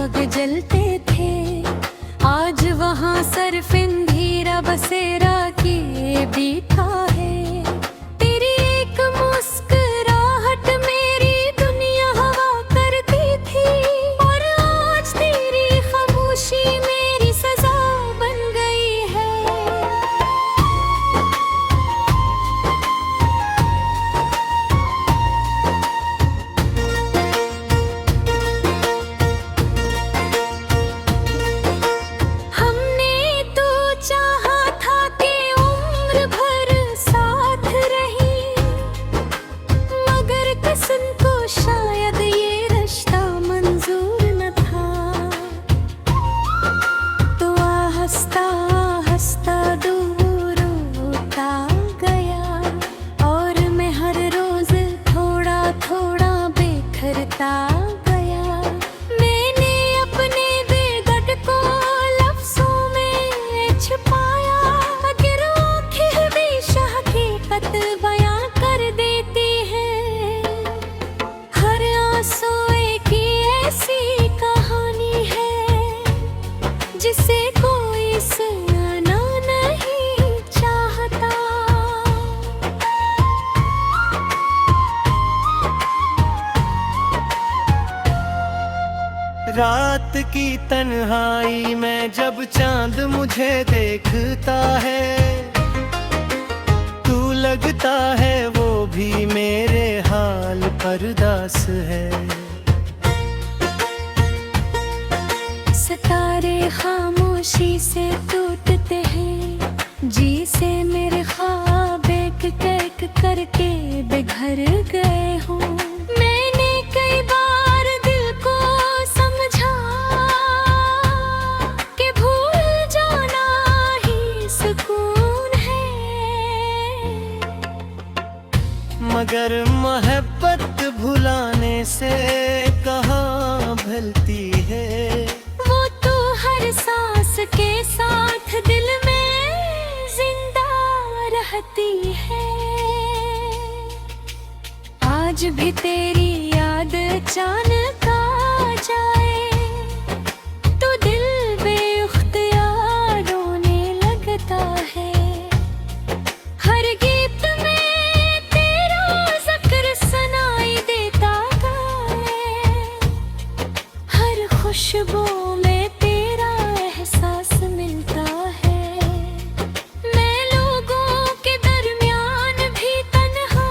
चिराग जलते थे, आज वहाँ सरफिंदीरा बसेरा किए बीठा है। तेरी एक मुस्कुराहट मेरी दुनिया हवा करती थी, और आज तेरी खामोशी मेरी सजा बन गई है। शायद ये रिश्ता मंजूर न था, तो हंसता हंसता दूर होता गया, और मैं हर रोज थोड़ा थोड़ा बिखरता गया। मैंने अपने बेदर्द को लफ्जों में छुपाया, अगर आँखें भी हकीकत बयां कर देती है। सोए की ऐसी कहानी है, जिसे कोई सुनना नहीं चाहता। रात की तन्हाई में जब चांद मुझे देखता है, तू लगता है वो भी मेरे हाल पर दास है। सितारे खामोशी से टूटते हैं, जी से मेरे ख्वाब एक एक करके बिखर गए हों। मैंने कई बार दिल को समझा कि भूल जाना ही सुकून है, मगर मोहब्बत भुलाने से कहाँ भूलती है। वो तो हर सांस के साथ दिल में जिंदा रहती है। आज भी तेरी याद अचानक आ जाए, तो दिल बेख्तियार रोने लगता है। हर गीत में तेरा जिक्र सुनाई देता है, हर खुशबू में तेरा एहसास मिलता है। मैं लोगों के दरमियान भी तन्हा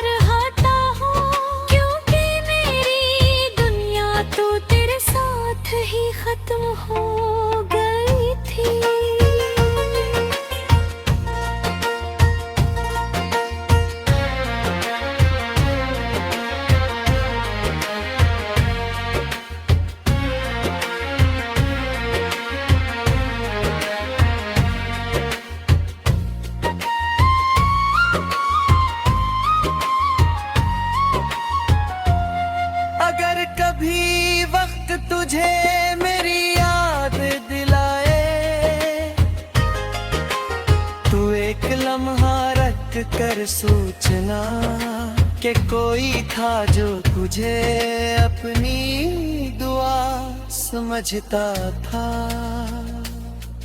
रहता हूँ, क्योंकि मेरी दुनिया तो तेरे साथ ही खत्म हो गई थी। अगर कभी वक्त तुझे मेरी याद दिलाए, तू एक लम्हा रख कर सोचना कि कोई था जो तुझे अपनी दुआ समझता था।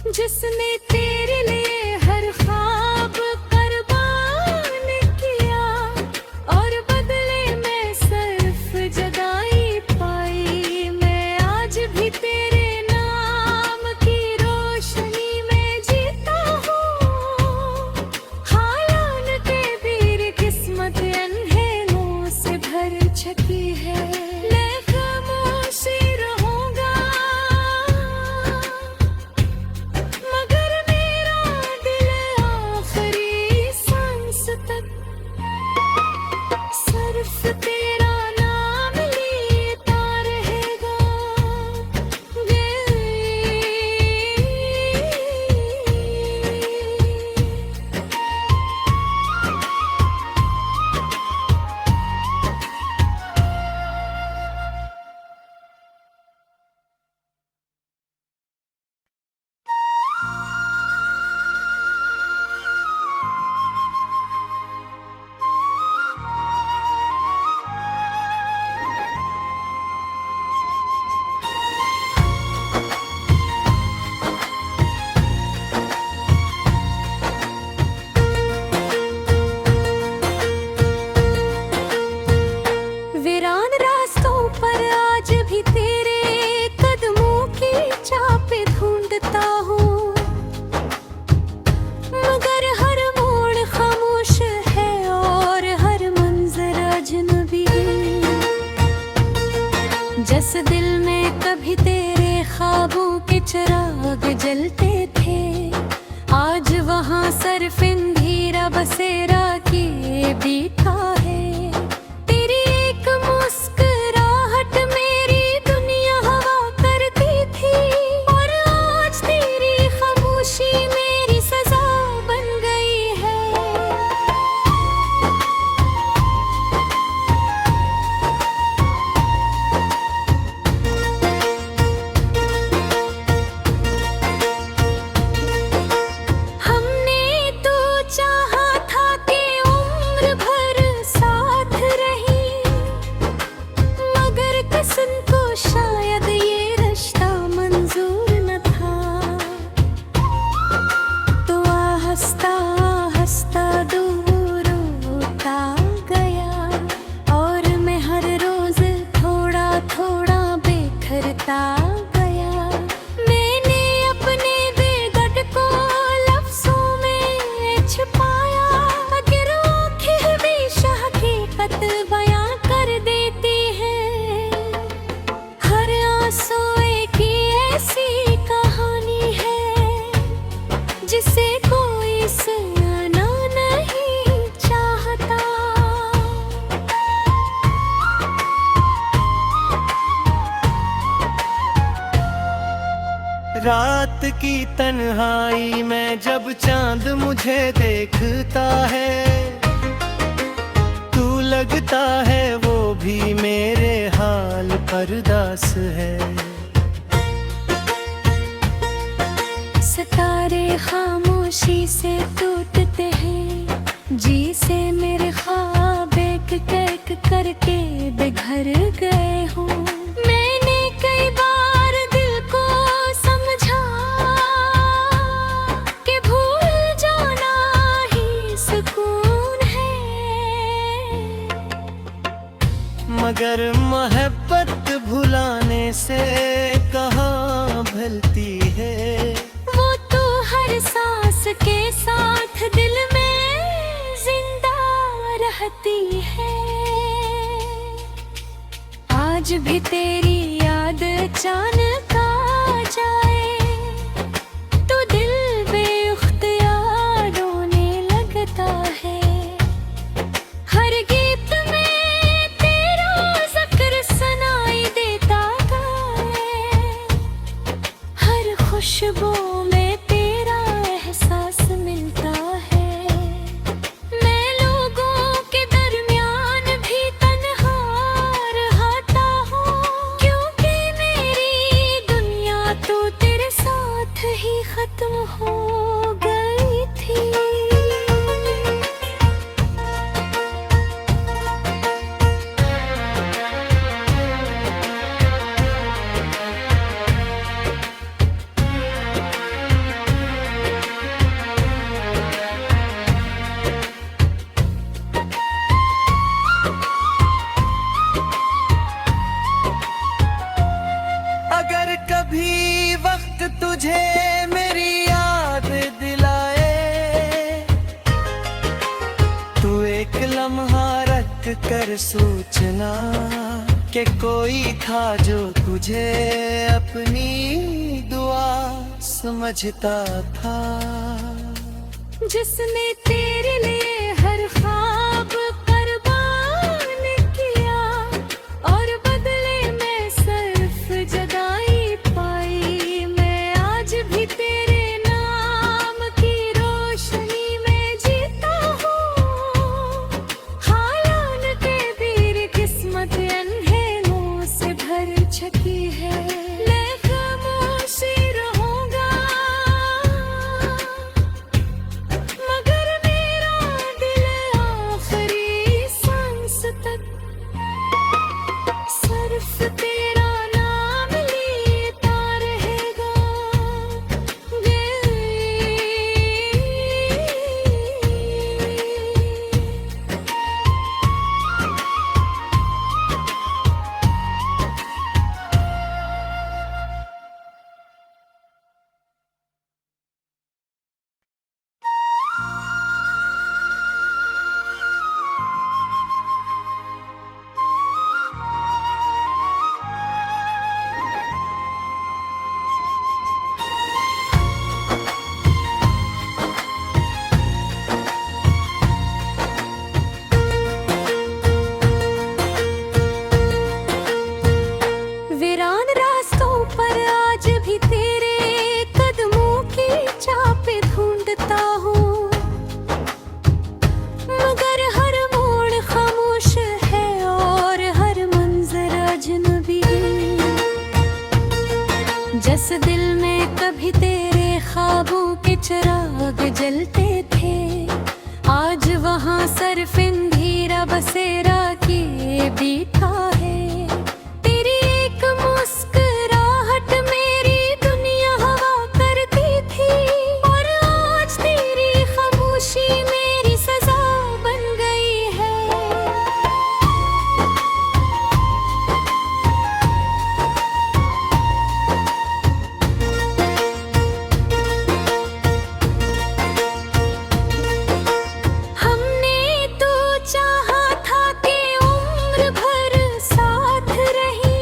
जिसने तेरे लिए हर ख्वाब कुर्बान किया, और बदले में सिर्फ जुदाई पाई। मैं आज भी तेरे नाम की रोशनी में जीता हूँ, हालात के बीर किस्मत अंधेरों से भर चुकी है। मैं खामोशी रहूंगा, मगर मेरा कभी तेरे ख्वाबों के चिराग जलते थे, आज वहाँ सिर्फ अंधेरा बसेरा किए बैठा है। तेरी एक मुस्कुराहट मेरी दुनिया हवा करती थी, और आज तेरी खामोशी मेरी सजा बन गई है। हमने तो चाहा था कि उम्र भर साथ रही, मगर किस्म को शायद ये रिश्ता मंजूर न था। तो हंसता हंसता दूर होता गया, और मैं हर रोज थोड़ा थोड़ा बिखरता गया। मैंने अपने बेदर्द को लफ्जों में छुपाया, अगर आँखें भी हकीकत बयां कर देती हैं। हर आंसू एक ऐसी कहानी है, जिसे कोई सुनना नहीं चाहता। रात की तन्हाई में जब चांद मुझे देखता है, तू लगता है वो भी मेरे हाल पर दास है। सितारे खामोशी से टूटते हैं, जी से मेरे ख्वाब एक एक करके बिखर गए हों। मैंने कई बार दिल को समझा कि भूल जाना ही सुकून है, मगर मोहब्बत भुलाने से कहाँ भूलती है। वो तो हर सांस के साथ दिल में जिंदा रहती है। आज भी तेरी याद अचानक आ जाए, तो दिल बेख्तियार रोने लगता है। हर गीत में तेरा जिक्र सुनाई देता है, हर खुशबू में तेरा एहसास मिलता है। मैं लोगों के दरमियान भी तन्हा रहता हूँ, क्योंकि मेरी दुनिया तो तेरे साथ ही खत्म हो गई थी। अगर कभी वक्त तुझे मेरी याद दिलाए, तू एक लम्हा रख कर सोचना कि कोई था जो तुझे अपनी दुआ समझता था। जिसने तेरे लिए हर ख्वाब कुर्बान किया, और बदले में सिर्फ जुदाई पाई। मैं आज भी तेरे नाम की रोशनी में जीता हूँ, हालांकि मेरी किस्मत अंधेरों से भर चुकी है। मैं खामोशी रहूंगा, मगर मेरा जिस दिल में कभी तेरे ख्वाबों के चिराग जलते थे, आज वहाँ सिर्फ अंधेरा बसेरा किए बैठा है। तेरी एक मुस्कुराहट मेरी दुनिया हवा करती थी, और आज तेरी खामोशी मेरी सजा बन गई है। हमने तो चाहा था कि उम्र भर साथ रही,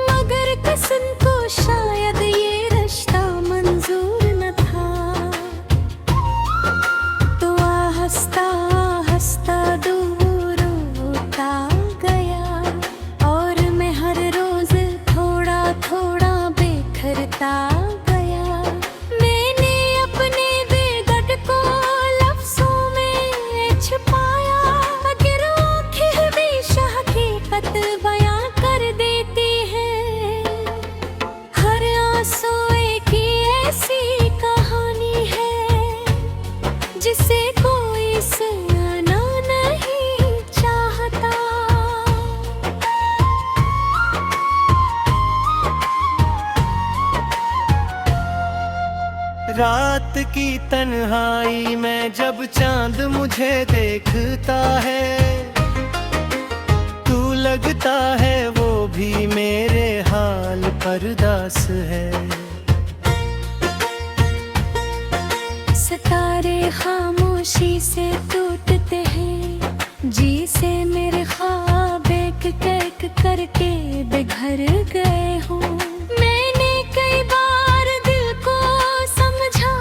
मगर किस्म को शायद ये रिश्ता मंजूर न था। तो हंसता हंसता दूर होता गया, और मैं हर रोज थोड़ा थोड़ा बिखरता गया। मैंने अपने बेदर्द को लफ्जों में छुपाया, मगर आँखें हमेशा हकीकत बयां कर देती हैं। हर आंसू एक ही ऐसी कहानी है, जिसे कोई सुनना नहीं चाहता। रात की तन्हाई में जब चांद मुझे देखता है, तू लगता है वो भी मेरे हाल पर दास है। सितारे खामोशी से टूटते हैं, जी से मेरे ख्वाब एक एक करके बिखर गए हों। मैंने कई बार दिल को समझा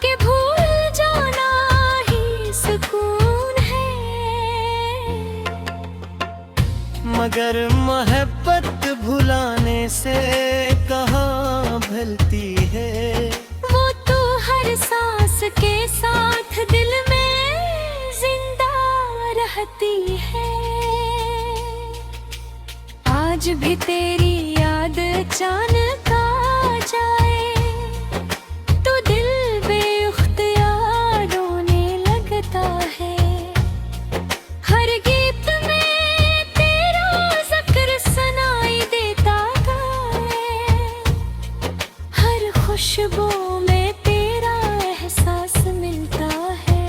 कि भूल जाना ही सुकून है, मगर मोहब्बत भुलाने से कहाँ भूलती है। वो तो हर सांस के साथ दिल में जिंदा रहती है। आज भी तेरी याद अचानक आ जाए, तो दिल बेख्तियार रोने लगता है। हर गीत में तेरा जिक्र सुनाई देता है, हर खुशबू में तेरा एहसास मिलता है।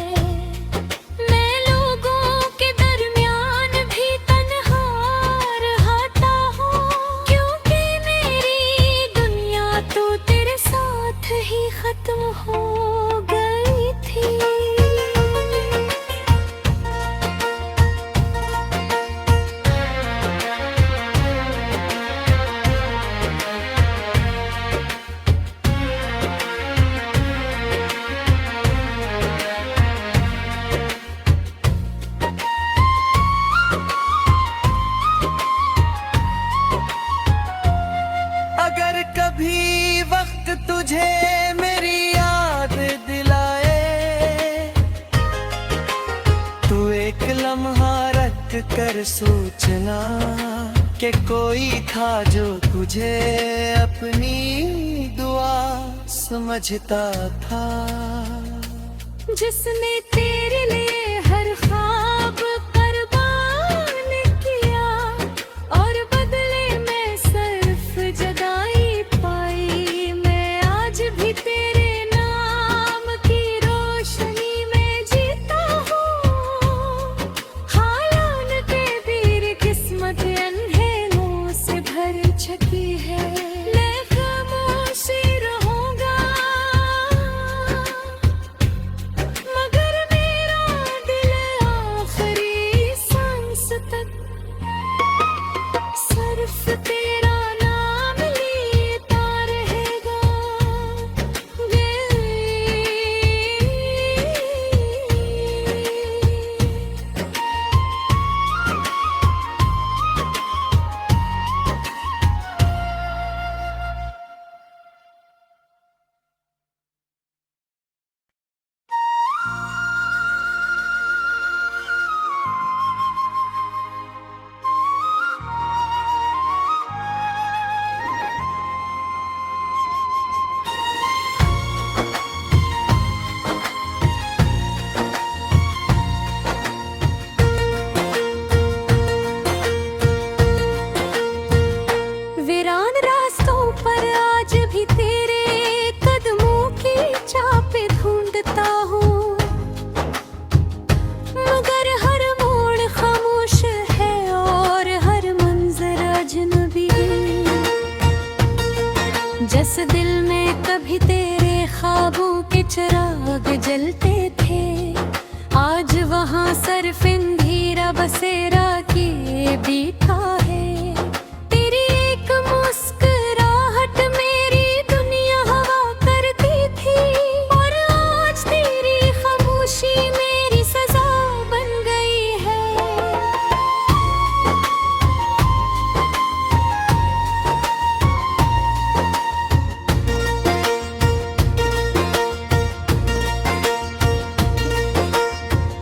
मैं लोगों के दरमियान भी तन्हा रहता हूँ, क्योंकि मेरी दुनिया तो तेरे साथ ही खत्म हो गई थी। अगर कभी वक्त तुझे मेरी याद दिलाए, तू एक लम्हा रख कर सोचना कि कोई था जो तुझे अपनी दुआ समझता था। जिसने तेरे लिए हर ख्वाब कुर्बान किया, और बदले में सिर्फ जुदाई पाई। मैं आज भी तेरे नाम की रोशनी में जीता हूँ। हालान के बीर किस्मत अंधेरों से भर चुकी है। मैं खामोशी रहूंगा, मगर मेरा जिस दिल में कभी तेरे ख्वाबों के चिराग जलते थे, आज वहाँ सिर्फ अंधेरा बसेरा किए बैठा है। तेरी एक मुस्कुराहट मेरी दुनिया हवा करती थी, और आज तेरी खामोशी मेरी सजा बन गई है।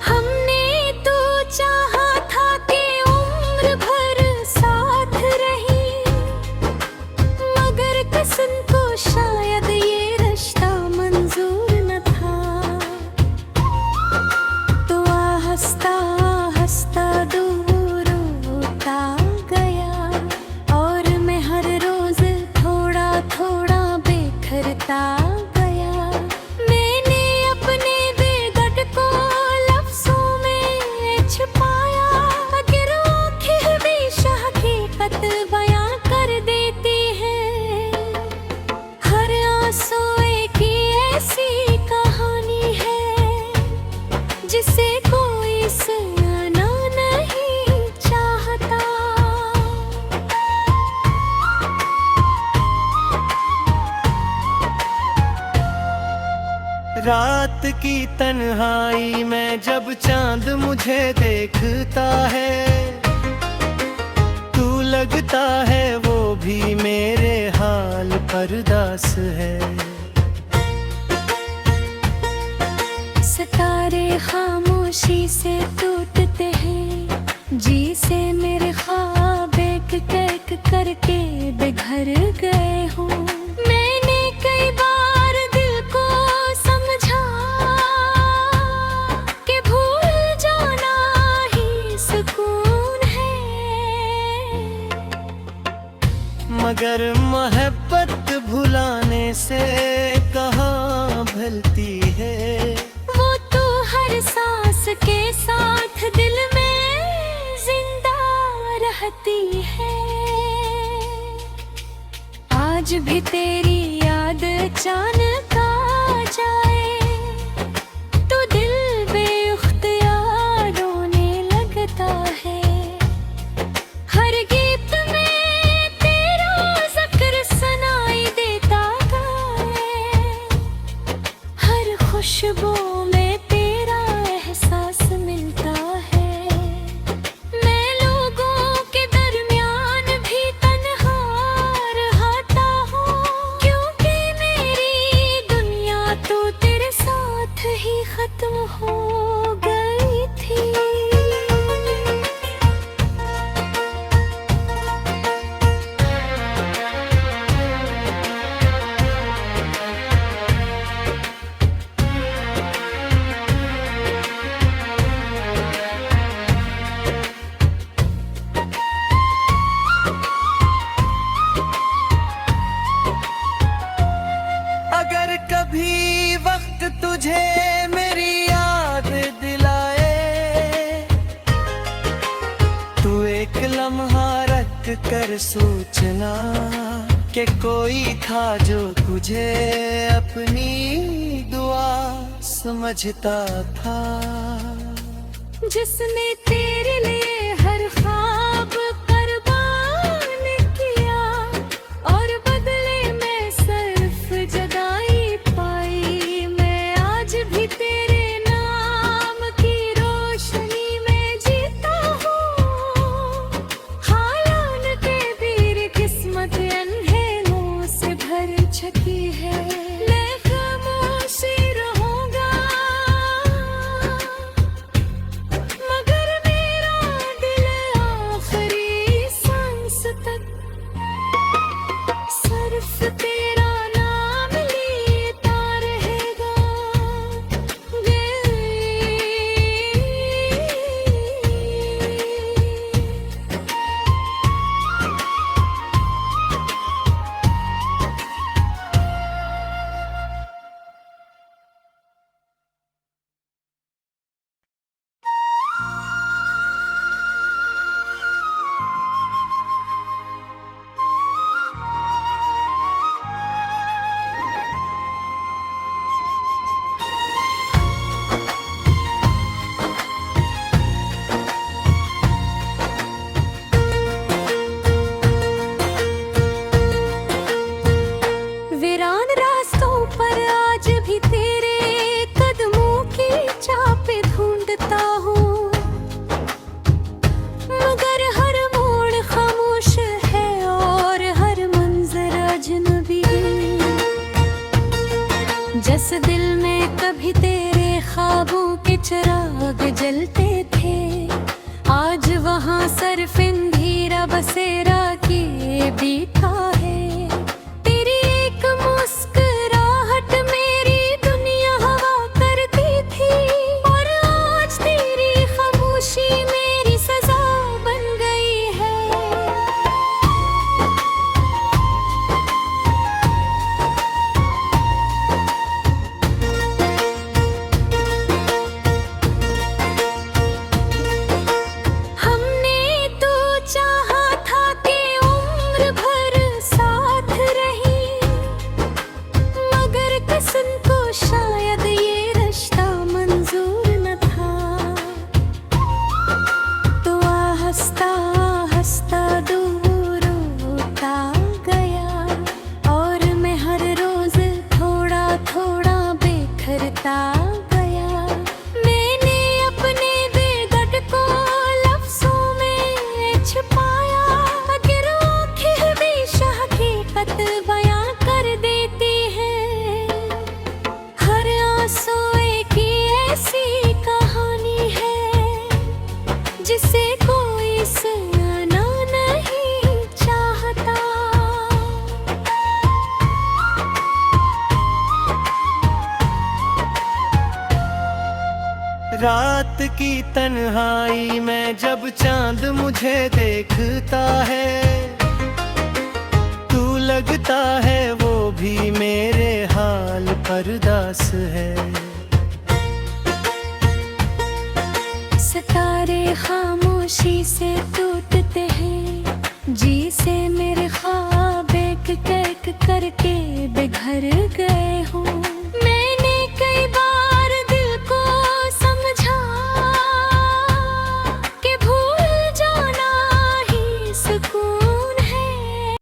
हमने तो चाहा था कि उम्र भर साथ रही, मगर किस्म को शायद ये रिश्ता मंजूर न था। तो आहिस्ता आहिस्ता दूर होता गया, और मैं हर रोज थोड़ा थोड़ा बिखरता गया। मैंने अपने बेदर्द को लफ्जों में छुपाया, अगर आँखें भी हकीकत बयां कर देती हैं। हर आंसू एक ऐसी कहानी है, जिसे कोई सुनना नहीं चाहता। रात की तन्हाई में जब चांद मुझे देखता है, तू लगता है वो भी मेरे हाल पर दास है। सितारे खामोशी से टूटते हैं, जी से मेरे ख्वाब एक एक करके बिखर गए हों। मैंने कई बार दिल को समझा कि भूल जाना ही सुकून है, मगर मोहब्बत भुलाने से कहाँ भूलती है। वो तो हर सांस के साथ दिल में जिंदा रहती है। आज भी तेरी याद अचानक आ जाए, तो दिल बेख्तियार रोने लगता है। हर गीत में तेरा जिक्र सुनाई देता है, हर खुशबू में तेरा एहसास मिलता है। मैं लोगों के दरमियान भी तन्हा रहता हूँ, क्योंकि मेरी दुनिया तो तेरे साथ ही खत्म हो गई थी। अगर कभी वक्त तुझे मेरी याद दिलाए, तू एक लम्हा रख कर सोचना कि कोई था जो तुझे अपनी दुआ समझता था। जिसने तेरे लिए हर ख्वाब कुर्बान किया, और बदले में सिर्फ जुदाई पाई। मैं आज भी तेरे नाम की रोशनी में जीता हूँ, हालान के बीर किस्मत अंधेरों से भर चुकी है। मैं खामोशी रहूंगा, मगर मेरा दिल आखिरी सांस तक सिर्फ तेरा नाम लेता रहेगा। बस दिल में कभी तेरे ख्वाबों के चिराग जलते थे। आज वहाँ सरफ अंधेरा बसेरा किए बीठा है। तेरी एक मुस्कुराहट मेरी दुनिया हवा करती थी, और आज तेरी खामोशी मेरी सजा बन गई है। हमने तो चाहा था कि उम्र भर साथ रही, मगर किस्म को शायद ये रिश्ता मंजूर न था। तो हंसता हंसता दूर होता गया, और मैं हर रोज थोड़ा थोड़ा बिखरता गया। मैंने अपने बेदर्द को लफ्जों में छुपाया, अगर आँखें हमेशा हकीकत बयां कर देती हैं। हर आंसू एक ही ऐसी कहानी है, जिसे कोई सुनना नहीं चाहता। रात की तन्हाई में जब चांद मुझे देखता है, तू लगता है वो भी मेरे हाल पर दास है। सितारे खामोशी से टूटते हैं, जी से मेरे ख्वाब एक एक करके बिखर गए।